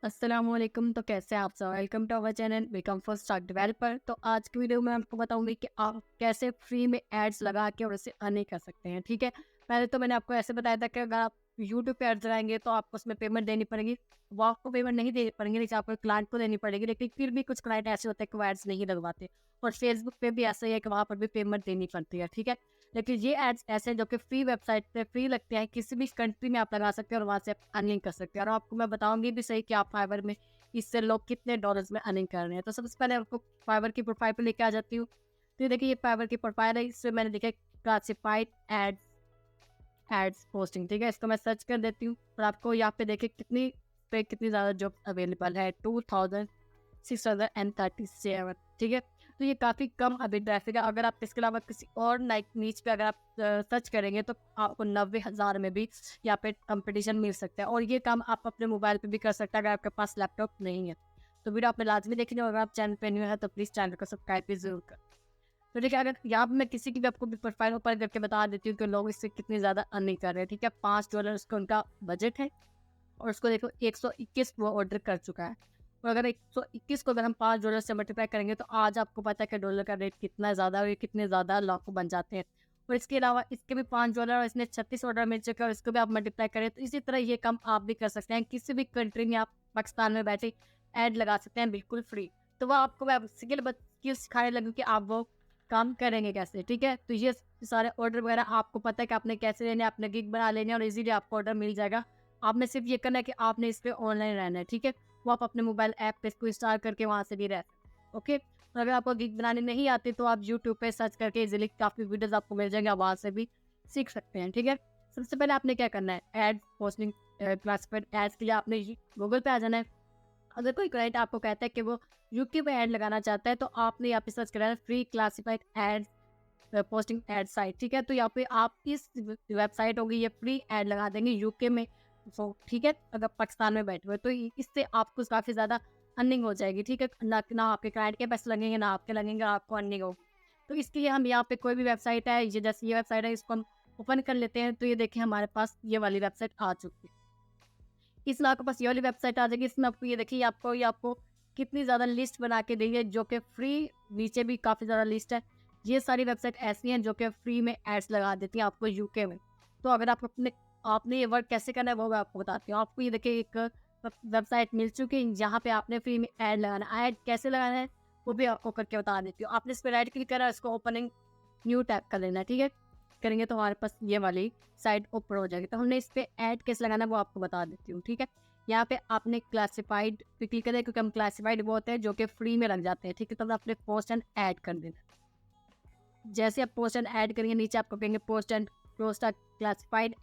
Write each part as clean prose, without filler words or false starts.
अस्सलामुअलैकुम। तो कैसे हैं आप सब? Welcome to our channel welcome for start developer. तो आज की वीडियो में आपको बताऊंगी कि आप कैसे फ्री में एड्स लगा के और उससे अर्निंग कर सकते हैं। ठीक है, पहले तो मैंने आपको ऐसे बताया था कि अगर आप यूट्यूब पे एड्स लगाएंगे तो आपको उसमें पेमेंट देनी पड़ेगी। वो आपको पेमेंट नहीं देनी पड़ेगी, लेकिन आपको क्लाइंट को देनी पड़ेगी। लेकिन फिर भी कुछ क्लाइंट ऐसे होते हैं कि वो एड्स नहीं लगवाते, और फेसबुक पे भी ऐसा ही है कि वहाँ पर भी पेमेंट देनी पड़ती है। ठीक है, लेकिन ये एड्स ऐसे हैं जो कि फ्री वेबसाइट पे फ्री लगते हैं, किसी भी कंट्री में आप लगा सकते हैं और वहाँ से आप अर्निंग कर सकते हैं। और आपको मैं बताऊंगी भी सही कि आप फाइवर में इससे लोग कितने डॉलर्स में अर्निंग कर रहे हैं। तो सबसे पहले आपको फाइवर की प्रोफाइल पे लेके आ जाती हूँ। तो ये देखिए, ये फाइवर की प्रोफाइल है, इसमें मैंने लिखा क्लासिफाइड एड्स पोस्टिंग। ठीक है, इसको मैं सर्च कर देती हूँ और आपको यहाँ पे देखिए कितनी ज़्यादा जॉब अवेलेबल है, 2637। ठीक है, तो ये काफ़ी कम अभी ट्रैफिक है। अगर आप इसके अलावा किसी और नीच पे अगर आप सर्च करेंगे तो आपको 90,000 में भी यहाँ पे कंपटीशन मिल सकता है। और ये काम आप अपने मोबाइल पे भी कर सकते हैं अगर आपके पास लैपटॉप नहीं है। तो वीडियो आपने लाजमी देखनी है। अगर आप चैनल पे न्यू है तो प्लीज़ चैनल को सब्सक्राइब भी जरूर कर। तो देखिए, अगर यहाँ पे मैं किसी की भी आपको भी प्रोफाइल ओपन करके बता देती हूँ कि लोग इससे कितनी ज़्यादा अर्निंग कर रहे हैं। ठीक है, $5 उसका उनका बजट है और उसको देखो 121 वो ऑर्डर कर चुका है। और अगर 121 को अगर हम $5 से मल्टीप्लाई करेंगे तो आज आपको पता है कि डॉलर का रेट कितना ज़्यादा है और ये कितने ज़्यादा लाखों बन जाते हैं। और इसके अलावा इसके भी $5 और इसने 36 ऑर्डर मिल चुके हैं और इसको भी आप मल्टीप्लाई करें तो इसी तरह ये काम आप भी कर सकते हैं। किसी भी कंट्री में आप पाकिस्तान में बैठे ऐड लगा सकते हैं बिल्कुल फ्री। तो वह आपको मैं स्किल सिखाने लगूँ कि आप वो काम करेंगे कैसे। ठीक है, तो ये सारे ऑर्डर वगैरह आपको पता है कि आपने कैसे लेने हैं, आपने गिग बना लेने और इजीली आपको ऑर्डर मिल जाएगा। आपने सिर्फ ये करना है कि आपने इस पे ऑनलाइन रहना है। ठीक है, वो आप अपने मोबाइल ऐप पे इसको इंस्टॉल करके वहाँ से भी रह सकते हैं। ओके, तो अगर आपको गिग बनाने नहीं आती तो आप यूट्यूब पे सर्च करके इजीली काफ़ी वीडियोस आपको मिल जाएंगे, आप वहाँ से भी सीख सकते हैं। ठीक है, सबसे पहले आपने क्या करना है, एड पोस्टिंग क्लासिफाइड एड्स के लिए आपने गूगल पे आ जाना है। अगर कोई क्लाइंट आपको कहता है कि वो यूट्यूब पे ऐड लगाना चाहता है तो आपने यहाँ पे सर्च करना है free classified ads posting ad site. ठीक है, तो यहाँ पे आप इस वेबसाइट होगी ये फ्री ऐड लगा देंगे यूके में। ठीक है, अगर पाकिस्तान में बैठे हुए तो इससे आपको काफ़ी ज़्यादा अर्निंग हो जाएगी। ठीक है, ना आपके क्लाइंट के पैसे लगेंगे ना आपके लगेंगे, आपको अर्निंग होगी। तो इसके लिए हम यहाँ पे कोई भी वेबसाइट है, ये जैसे ये वेबसाइट है, इसको हम ओपन कर लेते हैं। तो ये देखिए, हमारे पास ये वाली वेबसाइट आ चुकी है। इसमें आपके पास ये वाली वेबसाइट आ जाएगी। इसमें आपको ये देखिए, आपको कितनी ज़्यादा लिस्ट बना के देंगे जो कि फ्री, नीचे भी काफ़ी ज़्यादा लिस्ट है। ये सारी वेबसाइट ऐसी हैं जो कि फ्री में एड्स लगा देती हैं आपको यूके में। तो अगर आप आपने ये वर्क कैसे करना है वो मैं आपको बताती हूँ। आपको ये देखिए एक वेबसाइट मिल चुकी है जहाँ पे आपने फ्री में ऐड लगाना है। ऐड कैसे लगाना है वो भी आपको करके बता देती हूँ। आपने इस पर राइट क्लिक करा है, इसको ओपनिंग न्यू टैब कर लेना है। ठीक है, करेंगे तो हमारे पास ये वाली साइट ओपन हो जाएगी। तो हमने इस पे ऐड कैसे लगाना है वो आपको बता देती हूँ। ठीक है, यहाँ पे आपने क्लासिफाइड पे क्लिक करें क्योंकि हम क्लासिफाइड वो होते हैं जो कि फ्री में लग जाते हैं। ठीक है, तो आपने पोस्ट एंड ऐड कर देना। जैसे आप पोस्ट एंड ऐड करेंगे नीचे आपको कहेंगे post a classified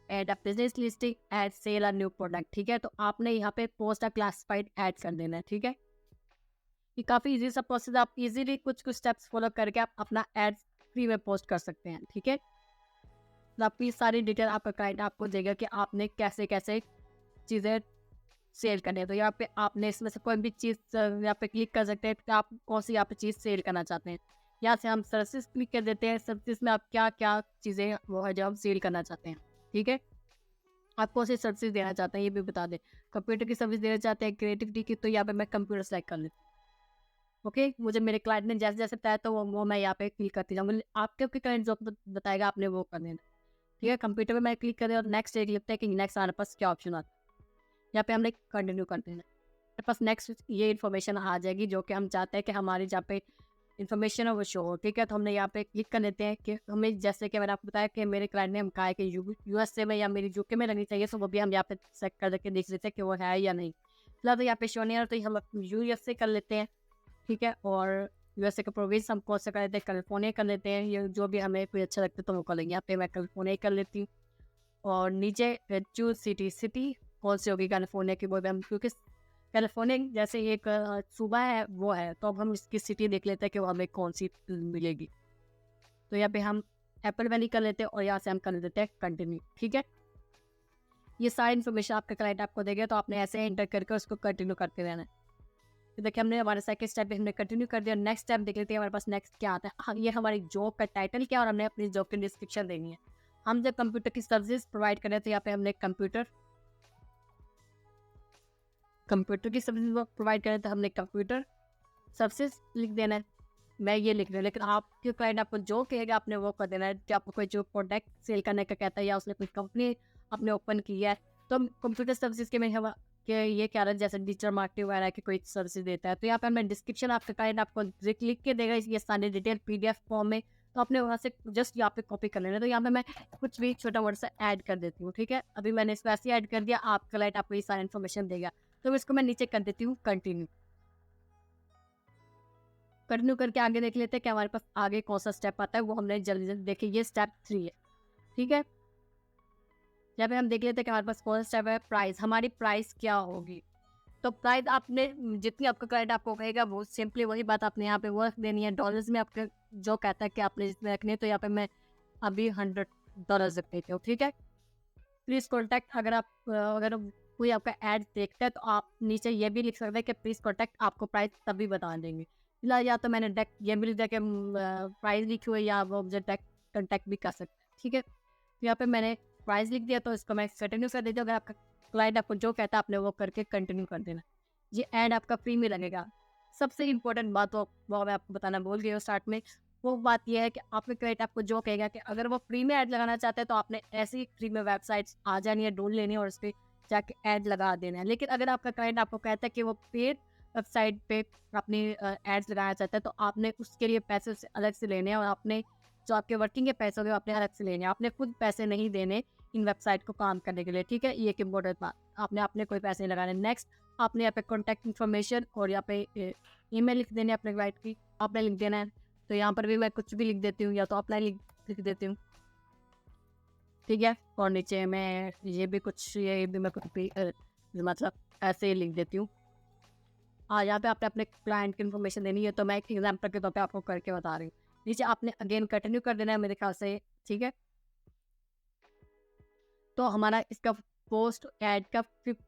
ad a business listing, ad sale a new product. ठीक है, तो आपने यहाँ पे पोस्ट अ क्लासिफाइड ऐड कर देना है। ठीक है, ये काफ़ी इजी सा प्रोसेस, आप इजीली कुछ स्टेप्स फॉलो करके आप अपना एड्स फ्री में पोस्ट कर सकते हैं। ठीक है, तो आपकी सारी डिटेल आपका क्लाइंट आपको देगा कि आपने कैसे कैसे चीज़ें सेल करनी है। तो यहाँ पे आपने इसमें से कोई भी चीज़ यहाँ पे क्लिक कर सकते हैं कि आप कौन सी यहाँ पे चीज़ सेल करना चाहते हैं। यहाँ से हम सर्विसेज क्लिक कर देते हैं, सर्विसेज में आप क्या क्या चीज़ें वो है जो हम सेल करना चाहते हैं। ठीक है, आप कौन सी सर्विसेज देना चाहते हैं ये भी बता दें। कंप्यूटर की सर्विस देना चाहते हैं, क्रिएटिविटी की, तो यहाँ पे मैं कंप्यूटर सेलेक्ट कर लेती हूँ। ओके, मुझे मेरे क्लाइंट ने जैसे जैसे बताया तो वो मैं यहाँ पे क्लिक करती जाऊँगी। आपके क्लाइंट जो बताएगा आपने वो कर देना। ठीक है, कंप्यूटर में मैं क्लिक करें और नेक्स्ट एक लिखता है कि नेक्स्ट हमारे पास क्या ऑप्शन आता है। यहाँ पे हमने कंटिन्यू कर देना। हमारे पास नेक्स्ट ये इन्फॉर्मेशन आ जाएगी जो कि हम चाहते हैं कि हमारी जहाँ पे इन्फॉर्मेशन है वो शो हो। ठीक है, तो हमने यहाँ पे क्लिक कर लेते हैं कि हमें, जैसे कि मैंने आपको बताया कि मेरे क्लाइंट ने हम कहा है कि यूएसए में या मेरी यूके में लगनी चाहिए, तो वो भी हम यहाँ पे चेक करके देख लेते हैं कि वो है या नहीं। फिलहाल तो यहाँ पे शो नहीं है तो हम यूएसए कर लेते हैं। ठीक है, और यूएसए का प्रोविंस हम कौन सा कर लेते हैं, कैलिफोर्निया कर लेते हैं। ये जो भी हमें कोई अच्छा लगता है तो वो कर लेंगे। यहाँ पे मैं कैलिफोर्निया कर लेती हूँ और नीचे चूज सिटी कौन सी होगी कैलिफोर्निया की, वो भी हम, क्योंकि कैलिफोर्निया जैसे एक सूबा है वो है, तो अब हम इसकी सिटी देख लेते हैं कि वो हमें कौन सी मिलेगी। तो यहाँ पे हम एप्पल वैली कर लेते हैं और यहाँ से हम कर लेते हैं कंटिन्यू। ठीक है, ये सारी इन्फॉर्मेशन आपका क्लाइंट आपको देगा, तो आपने ऐसे एंटर करके उसको कंटिन्यू करते रहना है। तो देखिए, हमने हमारे सेकंड स्टेप भी हमने कंटिन्यू कर दिया। नेक्स्ट स्टेप देख लेते हैं हमारे पास नेक्स्ट क्या आता है। हाँ, ये हमारी जॉब का टाइटल क्या है और हमने अपनी जॉब की डिस्क्रिप्शन देनी है। हम जब कंप्यूटर की सर्विस प्रोवाइड करें तो यहाँ पे हमने कंप्यूटर कंप्यूटर की सर्विस वो प्रोवाइड करें तो हमने कंप्यूटर सर्विसेज लिख देना है, मैं ये लिख रहा हूँ। लेकिन आपके क्लाइंट आपको जो कहेगा आपने वो कर देना है। कि आपको कोई जो प्रोडक्ट सेल करने का कहता है या उसने कोई कंपनी आपने ओपन की है, तो हम कंप्यूटर सर्विसेज के में हम कि ये क्या रहा है, जैसे डिजिटल मार्केटिंग वगैरह की कोई सर्विस देता है, तो यहाँ पे मैं डिस्क्रिप्शन आपका क्लाइंट आपको लिख के देगा ये सारी डिटेल PDF फॉर्म में, तो आपने वहाँ से जस्ट यहाँ पे कॉपी कर लेना। तो यहाँ पे मैं कुछ भी छोटा मोटा सा ऐड कर देती हूँ, ठीक है। अभी मैंने इसको ऐसे ऐड कर दिया, आप क्लाइंट आपको ये सारी इन्फॉर्मेशन देगा, तो इसको मैं नीचे कर देती हूँ कंटिन्यू। कंटिन्यू करके आगे देख लेते हैं कि हमारे पास आगे कौन सा स्टेप आता है, वो हमने जल्दी जल्दी देखिए। ये स्टेप 3 है, ठीक है। यहाँ पे हम देख लेते हैं कि हमारे पास कौन सा स्टेप है। प्राइस, हमारी प्राइस क्या होगी। तो प्राइस आपने जितनी आपका क्लाइंट आपको कहेगा वो सिंपली वही बात आपने यहाँ पे वो रख देनी है। डॉलर्स में आपके जो कहता है कि आपने जितने रखने हैं, तो यहाँ पे मैं अभी $100 रख देती हूँ, ठीक है। प्लीज़ कॉन्टैक्ट, अगर कोई आपका ऐड देखता है तो आप नीचे ये भी लिख सकते हैं कि प्लीज़ कॉन्टैक्ट, आपको प्राइस तभी बता देंगे। फिलहाल या तो मैंने ये भी लिख दिया कि प्राइस लिखी हुई, या वो मुझे कॉन्टैक्ट भी कर सकते हैं, ठीक है। तो यहाँ पे मैंने प्राइस लिख दिया, तो इसको मैं कंटिन्यू कर देती हूँ। अगर आपका क्लाइंट आपको जो कहता है आपने वो करके कंटिन्यू कर देना। ये ऐड आपका फ्री में लगेगा। सबसे इम्पोर्टेंट बात वो मैं आपको बताना भूल गई हूँ स्टार्ट में, वो बात यह है कि आपके क्लाइंट आपको जो कहेगा कि अगर वो फ्री में ऐड लगाना चाहते हैं तो आपने ऐसी फ्री में वेबसाइट्स आ जानी है, ढूंढ लेनी है और उस पर जाके ऐड लगा देना है। लेकिन अगर आपका क्लाइंट आपको कहता है कि वो पेड वेबसाइट पे अपनी एड्स लगाना चाहता है, तो आपने उसके लिए पैसे से अलग से लेने हैं, और आपने जो आपके वर्किंग के पैसे होंगे अपने अलग से लेने हैं। आपने खुद पैसे नहीं देने इन वेबसाइट को काम करने के लिए, ठीक है। ये एक इम्पोर्टेंट बात, आपने कोई पैसे नहीं लगाने। नेक्स्ट, आपने यहाँ पे कॉन्टैक्ट इन्फॉर्मेशन और यहाँ पे ईमेल लिख देने अपने क्लाइंट की, आपने लिख देना है। तो यहाँ पर भी मैं कुछ भी लिख देती हूँ, या तो ऑफलाइन लिख देती हूँ, ठीक है। और नीचे मैं ये भी मैं कुछ भी मतलब ऐसे ही लिख देती हूँ। यहाँ पे आपने अपने क्लाइंट की इन्फॉर्मेशन देनी है, तो मैं एक एग्जाम्पल के तौर पे आपको करके बता रही हूँ। नीचे आपने अगेन कंटिन्यू कर देना है मेरे ख्याल से, ठीक है। तो हमारा इसका पोस्ट ऐड का 5th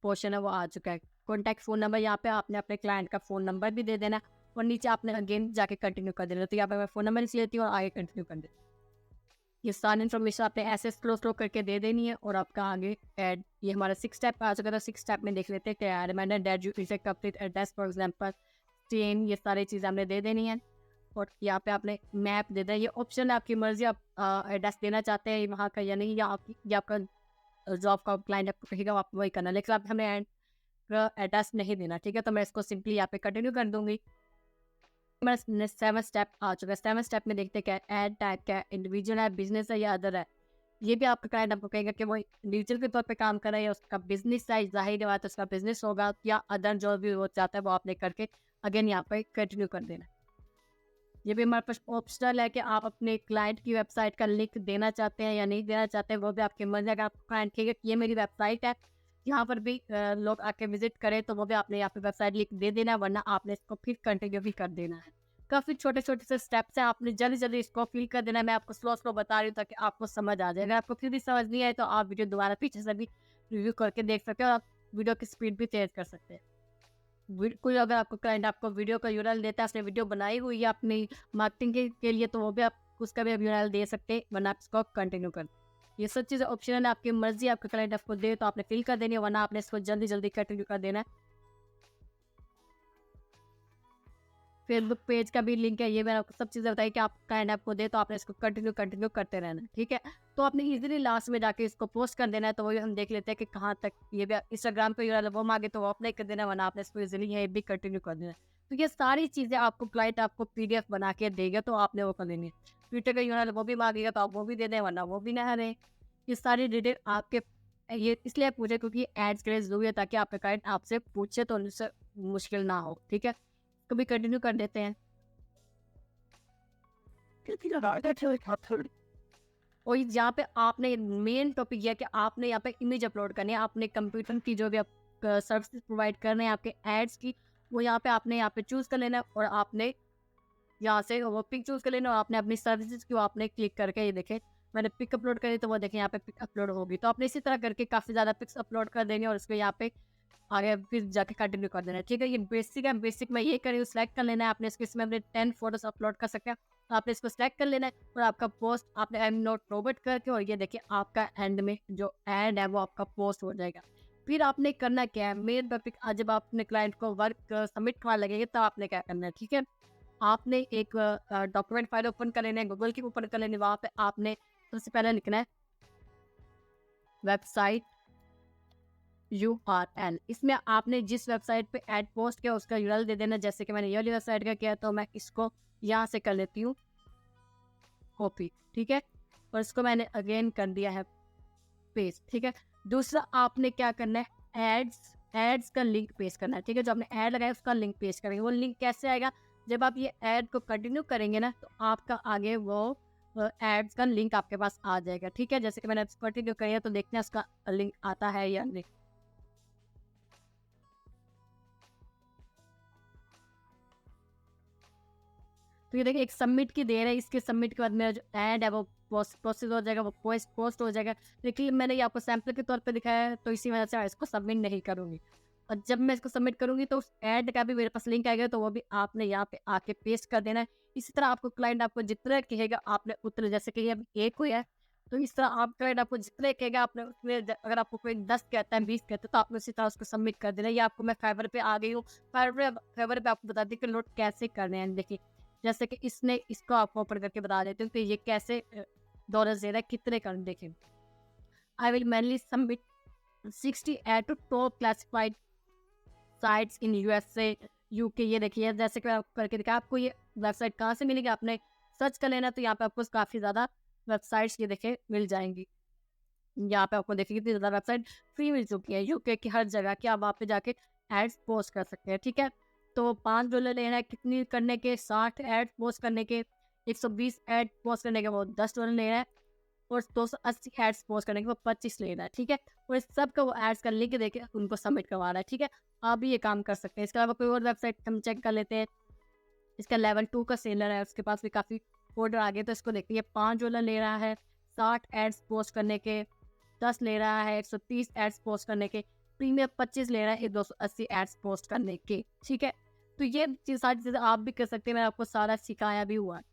पोर्शन है वो आ चुका है। कॉन्टैक्ट फ़ोन नंबर, यहाँ पे आपने अपने क्लाइंट का फ़ोन नंबर भी दे देना है, और नीचे आपने अगेन जाके कंटिन्यू कर देना। तो यहाँ पे मैं फ़ोन नंबर इसलिए लेती हूँ और आगे कंटिन्यू कर देती हूँ। ये सारी इन्फॉर्मेशन आपने ऐसे स्लो करके दे देनी है, और आपका आगे ऐड, ये हमारा 6 स्टेप आ चुका था। 6 स्टेप में देख लेते हैं क्या reminder that you is complete address for example chain, ये सारी चीज़ें हमने दे देनी है। और यहाँ पे आपने मैप दे दें, ये ऑप्शन है, आपकी मर्जी, आप एड्रेस देना चाहते हैं वहाँ का या नहीं, या आपका जॉब का क्लाइंट आपको कहेगा आप वही करना, लेकिन आप हमें एड्रेस नहीं देना, ठीक है। तो मैं इसको सिंपली यहाँ पे कंटिन्यू कर दूंगी। मेरा 7 स्टेप आ चुका है। 7 स्टेप में देखते हैं क्या ऐड टैग क्या, इंडिविजुअल है, बिजनेस है या अदर है। ये भी आपका क्लाइंट आपको कहेगा कि वो इंडिविजुअल के तौर पे काम कर रहा है या उसका बिजनेस है, जाहिर बात है उसका बिजनेस होगा, या अदर जो भी वो चाहता है वो आपने करके अगेन यहाँ पे कंटिन्यू कर देना। ये भी हमारे पास ऑप्शनल है कि आप अपने क्लाइंट की वेबसाइट का लिंक देना चाहते हैं या नहीं देना चाहते हैं, वो भी आपकी मर्जी। अगर आपका क्लाइंट कहेगा कि ये मेरी वेबसाइट है, यहाँ पर भी लोग आके विजिट करें, तो वो भी आपने यहाँ पे वेबसाइट लिंक दे देना है, वरना आपने इसको फिर कंटिन्यू भी कर देना है। काफ़ी छोटे छोटे से स्टेप्स हैं, आपने जल्दी जल्दी इसको फिल कर देना है। मैं आपको स्लो बता रही हूँ ताकि आपको समझ आ जाए। अगर आपको फिर भी समझ नहीं आए तो आप वीडियो दोबारा पीछे से भी रिव्यू करके देख सकते हो, और आप वीडियो की स्पीड भी तेज कर सकते हैं। कोई अगर आपको क्लाइंट आपको वीडियो का यूआरएल देता है, उसने वीडियो बनाई हुई है अपनी मार्केटिंग के लिए, तो वो भी आप उसका भी यूआरएल दे सकते हैं, वरना आप इसको कंटिन्यू कर। ये सब चीज़ें ऑप्शनल है, आपकी मर्जी, आपका क्लाइंट आपको दे तो आपने फिल कर देनी है, वरना आपने इसको जल्दी जल्दी कंटिन्यू कर देना है। फेसबुक पेज का भी लिंक है, ये मैंने आपको सब चीज़ें बताई कि आप क्लाइंट आपको दे तो आपने इसको कंटिन्यू करते रहना है, ठीक है। तो आपने इजीली लास्ट में जाके इसको पोस्ट कर देना है। तो वही हम देख लेते हैं कि कहाँ तक ये भी इंस्टाग्राम पे यूआरएल वो मांगे तो वो अप्लाई कर देना, वरना आपने इसको इजीली ये भी कंटिन्यू कर देना है। तो ये सारी चीज़ें आपको क्लाइंट आपको PDF बना के देगा, तो आपने वो कर लेनी है। ट्विटर का यूआरएल वो भी मांगेगा तो आप वो भी दे दें, वरना वो भी ना दें। ये सारी डिटेल आपके ये इसलिए पूछे क्योंकि एड्स के लिए ज़रूरी है, ताकि आपका क्लाइंट आपसे पूछे तो उनसे मुश्किल ना हो, ठीक है। कभी कंटिन्यू कर देते हैं। और यहाँ पे आपने मेन टॉपिक यह कि आपने यहाँ पे इमेज अपलोड करनी है। आपने कंप्यूटर की जो भी आप सर्विसेज प्रोवाइड कर रहे हैं आपके एड्स की, वो यहाँ पे आपने यहाँ पे चूज़ कर लेना है, और आपने यहाँ से वो पिक चूज़ कर लेना, और आपने अपनी सर्विसेज की आपने क्लिक करके, ये देखें मैंने पिक अपलोड करी तो वो देखें यहाँ पे पिक अपलोड होगी। तो आपने इसी तरह करके काफ़ी ज़्यादा पिक्स अपलोड कर देंगे, और उसको यहाँ पे आगे फिर जाके कंटिन्यू कर देना है, ठीक है। ये बेसिक है, बेसिक में ये करें, सिलेक्ट कर लेना है आपने इसको। इसमें अपने 10 फोटोज अपलोड कर सकते हैं, तो आपने इसको सिलेक्ट कर लेना है, और आपका पोस्ट आपने एम नोट रोबोट करके, और ये देखिए आपका एंड में जो एड है वो आपका पोस्ट हो जाएगा। फिर आपने करना क्या है, मेन टॉपिक आज जब आप अपने क्लाइंट को वर्क सबमिट करने लगेंगे तब आपने क्या करना है, ठीक है। आपने एक डॉक्यूमेंट फाइल ओपन कर लेना है, गूगल की ओपन कर लेनी है, वहाँ पे आपने सबसे पहले लिखना है वेबसाइट URL। इसमें आपने जिस वेबसाइट पे ऐड पोस्ट किया उसका यूआरएल दे देना। जैसे कि मैंने ये वाली वेबसाइट का किया तो मैं इसको यहाँ से कर लेती हूँ कॉपी, ठीक है, और इसको मैंने अगेन कर दिया है पेस्ट, ठीक है। दूसरा आपने क्या करना है, एड्स का लिंक पेस्ट करना है, ठीक है। जो आपने ऐड लगाया उसका लिंक पेस्ट करेंगे। वो लिंक कैसे आएगा, जब आप ये ऐड को कंटिन्यू करेंगे ना तो आपका आगे वो एड्स का लिंक आपके पास आ जाएगा, ठीक है। जैसे कि मैंने कंटिन्यू किया तो देखते हैं उसका लिंक आता है या नहीं। तो ये देखिए एक सबमिट की देर है, इसके सबमिट के बाद मेरा जो ऐड है वो प्रोसेस हो जाएगा, वो पोस्ट हो जाएगा। लेकिन मैंने ये आपको सैंपल के तौर पे दिखाया है तो इसी वजह से इसको सबमिट नहीं करूँगी। और जब मैं इसको सबमिट करूँगी तो उस ऐड का भी मेरे पास लिंक आएगा, तो वो भी आपने यहाँ पे आके पेस्ट कर देना है। इसी तरह आपको क्लाइंट आपको जितना कहेगा आपने उतने, जैसे कि ये अभी एक हुई है तो इस तरह आप क्लाइंट आपको जितने कहेगा आपने उसमें अगर आपको कोई 10 कहता है 20 कहता है तो आपने उसी तरह उसको सबमिट कर देना है। ये आपको मैं फाइवर पे आ गई हूँ, फाइवर पे आपको बता दी कि नोट कैसे करने हैं। देखिए जैसे कि इसने इसको आपको ओपन करके बता देती हूँ कि ये कैसे डॉलर दे रहा है, कितने कर देखिए। I will mainly submit 60 ad to top classified sites in USA UK. ये देखिए जैसे कि मैं आपको करके दिखा, आपको ये वेबसाइट कहाँ से मिलेगी, आपने सर्च कर लेना तो यहाँ पे आपको काफ़ी ज़्यादा वेबसाइट्स ये देखे मिल जाएंगी। यहाँ पे आपको देखिए कितनी ज़्यादा वेबसाइट फ्री मिल चुकी है यूके की हर जगह की, आप वहाँ पे जाके एड्स पोस्ट कर सकते हैं, ठीक है। तो $5 लेना है कितनी करने के, 60 एड पोस्ट करने के, 120 एड पोस्ट करने के वो $10 लेना है, और 280 एड्स पोस्ट करने के वो 25 लेना है, ठीक है। और इस सब का वो एड्स का लिंक देके उनको सबमिट करवाना है, ठीक है। आप भी ये काम कर सकते हैं। इसके अलावा कोई और वेबसाइट हम चेक कर लेते हैं। इसका लेवल 2 का सेलर है, उसके पास भी काफ़ी ऑर्डर आ गए तो इसको देखते हैं। $5 ले रहा है 60 एड्स पोस्ट करने के, 10 ले रहा है 130 एड्स पोस्ट करने के, प्रीमियम 25 ले रहा है 280 एड्स पोस्ट करने के, ठीक है। तो ये चीज़ सारी चीज़ें आप भी कर सकते हैं, मैंने आपको सारा सिखाया भी हुआ है,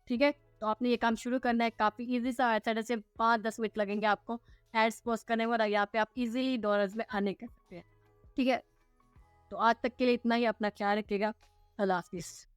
ठीक है। तो आपने ये काम शुरू करना है, काफ़ी ईजी सा वेबसाइट है, सिर्फ 5-10 मिनट लगेंगे आपको एड्स पोस्ट करने में, और यहाँ पे आप इजीली डॉलर्स में अर्निंग कर सकते हैं, ठीक है। तो आज तक के लिए इतना ही, अपना ख्याल रखिएगा। अल्लाह हाफिज़।